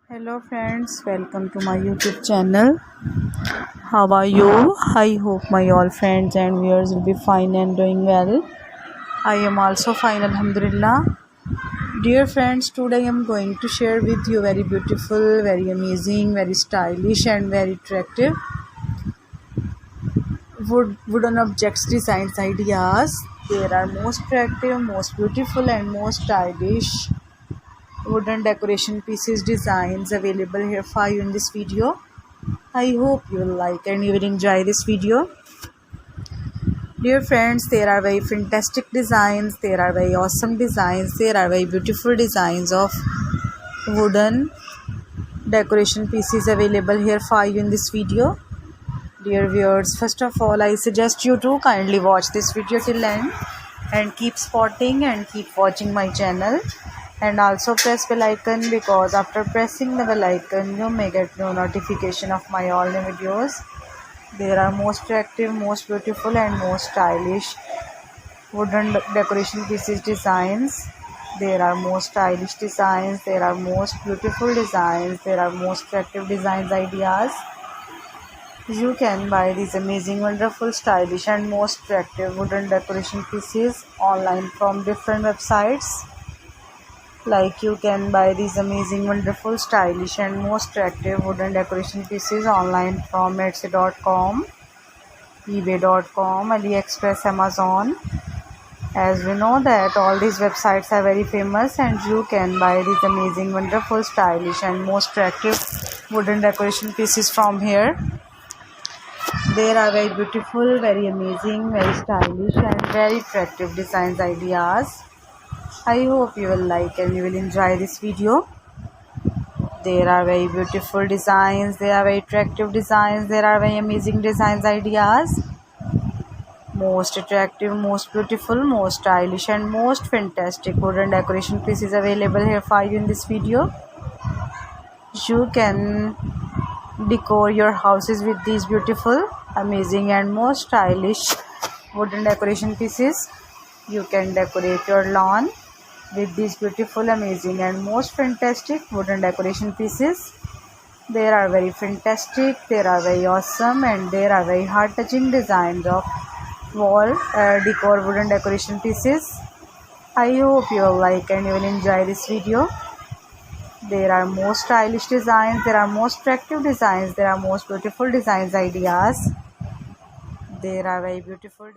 Hello friends, welcome to my YouTube channel. How are you? I hope my all friends and viewers will be fine and doing well. I am also fine, Alhamdulillah. Dear friends, today I am going to share with you very beautiful, very amazing, very stylish and very attractive wooden objects designs ideas. There are most attractive, most beautiful and most stylish wooden decoration pieces designs available here for you in this video. I hope you will like and you will enjoy this video. Dear friends, there are very fantastic designs, there are very awesome designs, there are very beautiful designs of wooden decoration pieces available here for you in this video. Dear viewers, first of all, I suggest you to kindly watch this video till end and keep spotting and keep watching my channel. And also press bell icon, because after pressing the bell icon you may get no notification of my all new videos. There are most attractive, most beautiful and most stylish wooden decoration pieces designs. There are most stylish designs, there are most beautiful designs, there are most attractive designs ideas. You can buy these amazing, wonderful, stylish and most attractive wooden decoration pieces online from different websites. Like you can buy these amazing, wonderful, stylish and most attractive wooden decoration pieces online from Etsy.com, eBay.com, AliExpress, Amazon. As we know that all these websites are very famous, and you can buy these amazing, wonderful, stylish and most attractive wooden decoration pieces from here. There are very beautiful, very amazing, very stylish and very attractive designs ideas. I hope you will like and you will enjoy this video. There are very beautiful designs, there are very attractive designs, there are very amazing designs ideas. Most attractive, most beautiful, most stylish and most fantastic wooden decoration pieces available here for you in this video. You can decor your houses with these beautiful, amazing and most stylish wooden decoration pieces. You can decorate your lawn with these beautiful, amazing and most fantastic wooden decoration pieces. There are very fantastic, there are very awesome and there are very heart-touching designs of wall decor wooden decoration pieces. I hope you will like and you will enjoy this video. There are most stylish designs, there are most attractive designs, there are most beautiful designs ideas. There are very beautiful